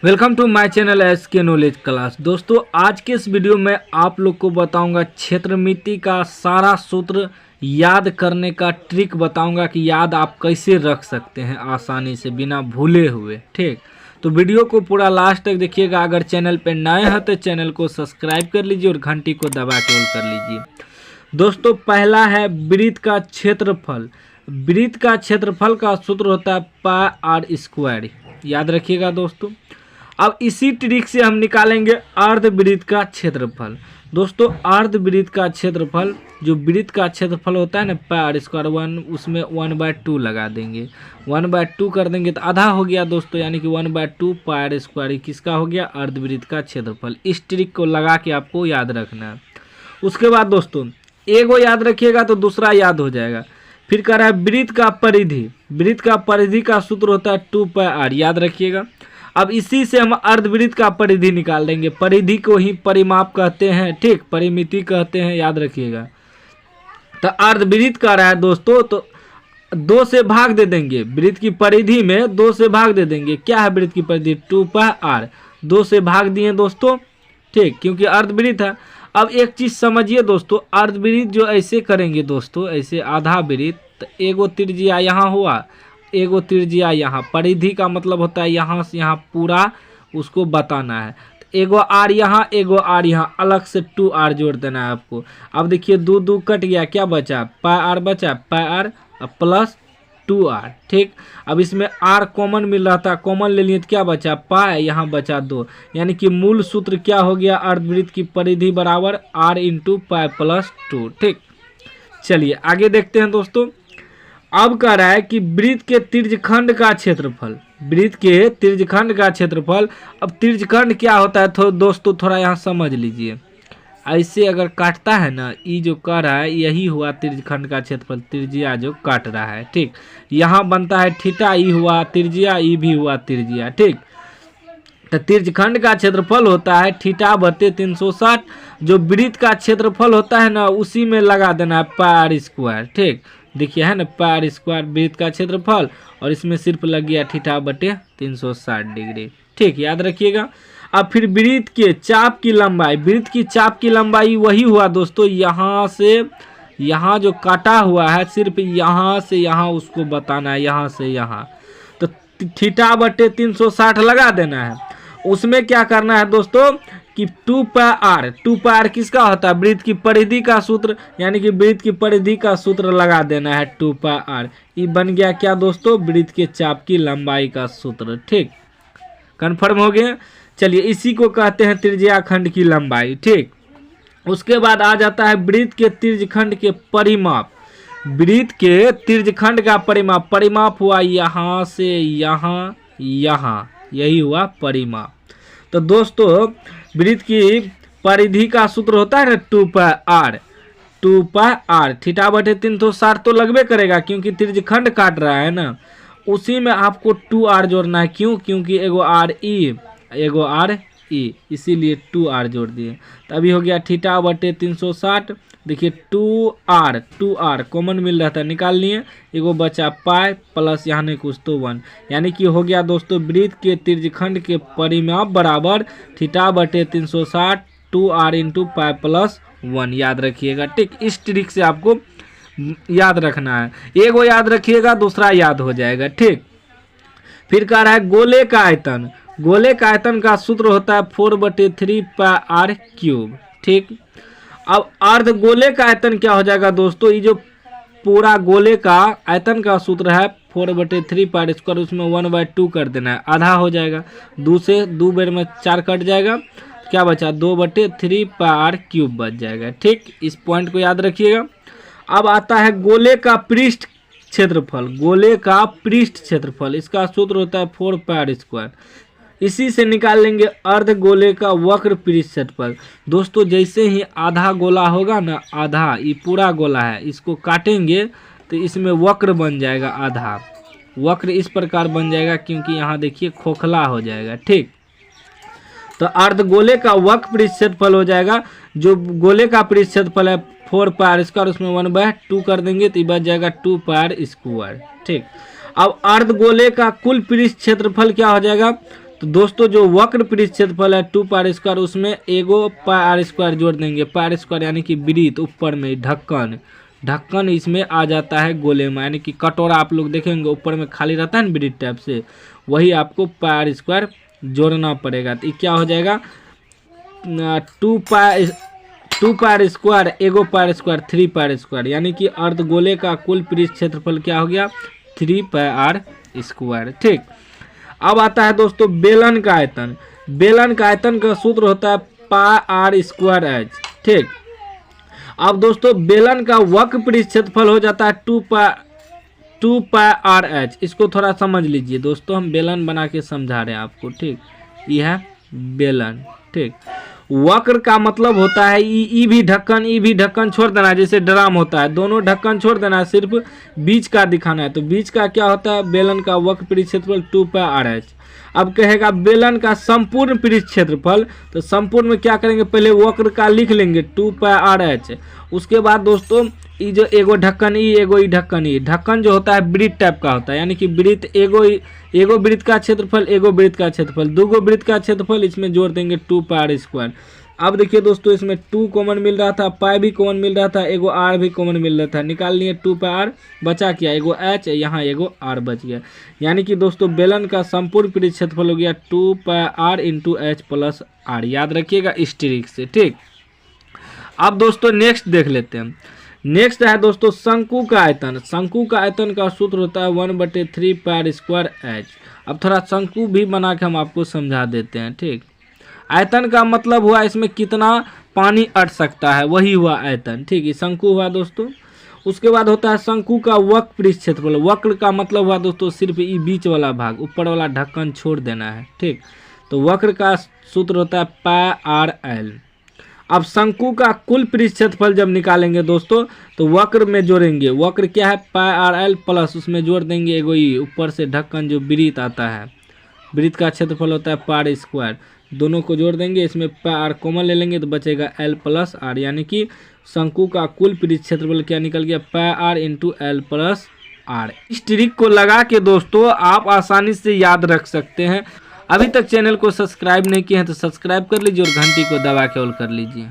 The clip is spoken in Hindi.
Welcome to my channel SK knowledge class. दोस्तों आज के इस वीडियो में आप लोग को बताऊंगा क्षेत्रमिति का सारा सूत्र याद करने का ट्रिक बताऊंगा कि याद आप कैसे रख सकते हैं आसानी से बिना भूले हुए। ठीक, तो वीडियो को पूरा लास्ट तक देखिएगा। अगर चैनल पर नए हैं तो चैनल को सब्सक्राइब कर लीजिए और घंटी को दबा के ऑल कर लीजिए। दोस्तों पहला है वृत्त का क्षेत्रफल। वृत्त का क्षेत्रफल का सूत्र होता है पाई आर स्क्वायर, याद रखिएगा दोस्तों। अब इसी ट्रिक से हम निकालेंगे अर्धवृत्त का क्षेत्रफल। दोस्तों अर्धवृत्त का क्षेत्रफल, जो वृत्त का क्षेत्रफल होता है ना पाई आर स्क्वायर वन, उसमें 1/2 लगा देंगे। 1/2 कर देंगे तो आधा हो गया दोस्तों, यानी कि 1/2 पाई आर स्क्वायर किसका हो गया, अर्धवृत्त का क्षेत्रफल। इस ट्रिक को लगा के आपको याद रखना है। उसके बाद दोस्तों एगो याद रखिएगा तो दूसरा याद हो जाएगा। फिर कह रहा है वृत्त का परिधि। वृत्त का परिधि का सूत्र होता है 2 पाई आर, याद रखिएगा। अब इसी से हम अर्धवृत्त का परिधि निकाल देंगे। परिधि को ही परिमाप कहते हैं, ठीक, परिमिति कहते हैं, याद रखिएगा। तो अर्धवृत्त का रहा है दोस्तों, तो 2 से भाग दे देंगे। वृत्त की परिधि में 2 से भाग दे देंगे। क्या है वृत्त की परिधि, 2 पाई आर। 2 से भाग दिए दोस्तों, ठीक, क्योंकि अर्धवृत्त है। अब एक चीज समझिए दोस्तों, अर्धवृत्त जो ऐसे करेंगे दोस्तों, ऐसे आधा वृत्त, एगो त्रिज्या यहाँ हुआ, एगो त्रिज्या यहाँ। परिधि का मतलब होता है यहाँ से यहाँ पूरा उसको बताना है। तो एगो आर यहाँ, एगो आर यहाँ, अलग से 2 आर जोड़ देना है आपको। अब देखिए 2 2 कट गया, क्या बचा, पाई आर बचा, पाई आर प्लस 2 आर। ठीक, अब इसमें आर कॉमन मिल रहा था, कॉमन ले लिए तो क्या बचा, पाई, यहाँ बचा 2। यानी कि मूल सूत्र क्या हो गया, अर्धवृत्त की परिधि बराबर आर इंटू पाई प्लस 2। ठीक, चलिए आगे देखते हैं दोस्तों। अब कह रहा है कि वृत्त के तिर्यखंड का क्षेत्रफल। वृत्त के तिर्यखंड का क्षेत्रफल। अब तिर्यखंड क्या होता है तो दोस्तों थोड़ा यहाँ समझ लीजिए। ऐसे अगर काटता है ना, ये जो कर रहा है यही हुआ तिर्यखंड का क्षेत्रफल, त्रिज्या जो काट रहा है। ठीक, यहाँ बनता है थीटा, ई हुआ त्रिज्या, ई भी हुआ त्रिज्या। ठीक, तो तिर्यखंड का क्षेत्रफल होता है थीटा बटे 360। जो वृत्त का क्षेत्रफल होता है ना उसी में लगा देना है पाई आर स्क्वायर। ठीक, देखिए है ना पाई आर स्क्वायर वृत्त का क्षेत्रफल, और इसमें सिर्फ लग गया थीटा बटे 360 डिग्री। ठीक, याद रखिएगा। अब फिर वृत्त के चाप की लंबाई। वृत्त की चाप की लंबाई वही हुआ दोस्तों, यहाँ से यहाँ जो काटा हुआ है सिर्फ यहाँ से यहाँ उसको बताना है, यहाँ से यहाँ। तो थीटा बटे 360 लगा देना है। उसमें क्या करना है दोस्तों कि 2 पाई आर। 2 पाई आर किसका होता है, वृत्त की परिधि का सूत्र, यानी कि वृत्त की परिधि का सूत्र लगा देना है 2 पाई आर। ये बन गया क्या दोस्तों, वृत्त के चाप की लंबाई का सूत्र। ठीक, कंफर्म हो गया। चलिए इसी को कहते हैं त्रिज्याखंड की लंबाई। ठीक, उसके बाद आ जाता है वृत्त के तिर्यखंड के परिमाप। वृत्त के तिर्यखंड का परिमाप। परिमाप हुआ यहाँ से यहाँ, यहाँ, यही हुआ परिमाप। तो दोस्तों वृत्त की परिधि का सूत्र होता है ना 2 pi are. 2 pi are theta बटे 360 तो लगबे करेगा क्योंकि तिर्यखंड काट रहा है ना, उसी में आपको 2 आर जोड़ना है। क्यों, क्योंकि एगो आर ई, एगो आर ई, इसीलिए 2 आर जोड़ दिए। तो अभी हो गया थीटा बटे 360। देखिए 2 आर कॉमन मिल रहा था, निकाल लिए। एगो बचा पाई प्लस यहाँ नहीं कुछ तो 1, यानी कि हो गया दोस्तों वृत्त के तिर्यखंड के परिमाप बराबर थीटा बटे 360 2 आर इंटू पाई प्लस 1, याद रखिएगा। ठीक, इस ट्रिक से आपको याद रखना है। एगो याद रखिएगा, दूसरा याद हो जाएगा। ठीक, फिर कह रहा है गोले का आयतन। गोले का आयतन का सूत्र होता है 4/3 पाई आर क्यूब। ठीक, अब अर्ध गोले का आयतन क्या हो जाएगा दोस्तों, ये जो पूरा गोले का आयतन का सूत्र है 4/3 पाई आर स्क्वायर, उसमें 1/2 कर देना है, आधा हो जाएगा। 2 से 2 बेर में 4 कट जाएगा, क्या बचा 2/3 पाई आर क्यूब बच जाएगा। ठीक, इस पॉइंट को याद रखिएगा। अब आता है गोले का पृष्ठ क्षेत्रफल। गोले का पृष्ठ क्षेत्रफल, इसका सूत्र होता है 4 पाई आर स्क्वायर। इसी से निकाल लेंगे अर्ध गोले का वक्र पृष्ठ क्षेत्रफल। दोस्तों जैसे ही आधा गोला होगा ना, आधा, ये पूरा गोला है, इसको काटेंगे तो इसमें वक्र बन जाएगा। आधा वक्र इस प्रकार बन जाएगा क्योंकि यहाँ देखिए खोखला हो जाएगा। ठीक, तो अर्ध गोले का वक्र पृष्ठ क्षेत्रफल हो जाएगा। जो गोले का पृष्ठ क्षेत्रफल है 4 पाई आर स्क्वायर, उसमें 1/2 कर देंगे तो ये बच जाएगा 2 पाई आर स्क्वायर। ठीक, अब अर्धगोले का कुल पृष्ठ क्षेत्रफल क्या हो जाएगा, तो दोस्तों जो वक्र पृष्ठ क्षेत्रफल है 2 पाई स्क्वायर, उसमें एगो पाई आर स्क्वायर जोड़ देंगे। पाई स्क्वायर यानी कि वृत्त, ऊपर में ढक्कन इसमें आ जाता है गोले में, यानी कि कटोरा आप लोग देखेंगे ऊपर में खाली रहता है ना वृत्त टाइप से, वही आपको पाई आर स्क्वायर जोड़ना पड़ेगा। तो ये क्या हो जाएगा 2 पाई स्क्वायर एगो पाई स्क्वायर 3 पाई स्क्वायर, यानी कि अर्धगोले का कुल पृष्ठ क्षेत्रफल क्या हो गया 3 पाई आर स्क्वायर। ठीक, अब आता है दोस्तों बेलन का आयतन। बेलन का आयतन का सूत्र होता है पाई आर स्क्वायर एच। ठीक, अब दोस्तों बेलन का वक्र पृष्ठ क्षेत्रफल हो जाता है 2 पाई आर एच। इसको थोड़ा समझ लीजिए दोस्तों, हम बेलन बना के समझा रहे हैं आपको। ठीक, ये है बेलन। ठीक, वक्र का मतलब होता है ई भी ढक्कन छोड़ देना है, जैसे ड्राम होता है, दोनों ढक्कन छोड़ देना है, सिर्फ बीच का दिखाना है। तो बीच का क्या होता है बेलन का वक्र पृष्ठ क्षेत्रफल 2 पाई आर एच। अब कहेगा बेलन का संपूर्ण पृष्ठ क्षेत्रफल, तो संपूर्ण में क्या करेंगे पहले वक्र का लिख लेंगे 2 पाई आर एच। उसके बाद दोस्तों ये जो एगो ढक्कन एगो ढक्कन जो होता है वृत्त टाइप का होता है, यानी कि वृत्त एगो वृत्त का क्षेत्रफल एगो वृत्त का क्षेत्रफल, दूगो वृत्त का क्षेत्रफल, इसमें जोड़ देंगे 2 पाई आर स्क्वायर। अब देखिए दोस्तों इसमें 2 कॉमन मिल रहा था, पाई भी कॉमन मिल रहा था, एगो आर भी कॉमन मिल रहा था, निकाल लिए 2 पाई आर, बचा क्या एगो एच, यहाँ एगो आर बच गया। यानी कि दोस्तों बेलन का संपूर्ण पृष्ठ क्षेत्रफल हो गया 2 pi r into h plus r. याद रखिएगा इस ट्रिक से। ठीक, अब दोस्तों नेक्स्ट देख लेते हैं। नेक्स्ट है दोस्तों शंकु का आयतन। शंकु का आयतन का सूत्र होता है 1/3 पाई स्क्वायर एच। अब थोड़ा शंकु भी बना के हम आपको समझा देते हैं। ठीक, आयतन का मतलब हुआ इसमें कितना पानी अट सकता है, वही हुआ आयतन। ठीक, ये शंकु हुआ दोस्तों। उसके बाद होता है शंकु का वक्र पृष्ठ क्षेत्रफल। वक्र का मतलब हुआ दोस्तों सिर्फ ये बीच वाला भाग, ऊपर वाला ढक्कन छोड़ देना है। ठीक, तो वक्र का सूत्र होता है पाई आर एल। अब शंकु का कुल पृष्ठ क्षेत्रफल जब निकालेंगे दोस्तों, तो वक्र में जोड़ेंगे, वक्र क्या है पाई आर एल प्लस उसमें जोड़ देंगे एगो ऊपर से ढक्कन जो वृत्त आता है, वृत्त का क्षेत्रफल होता है पाई स्क्वायर, दोनों को जोड़ देंगे, इसमें पाई आर कॉमन ले लेंगे तो बचेगा एल प्लस आर। यानी कि शंकु का कुल पृष्ठ क्षेत्रफल क्या निकल गया pi r into l plus r. इस ट्रिक को लगा के दोस्तों आप आसानी से याद रख सकते हैं। अभी तक चैनल को सब्सक्राइब नहीं किए हैं तो सब्सक्राइब कर लीजिए और घंटी को दबा के ऑल कर लीजिए।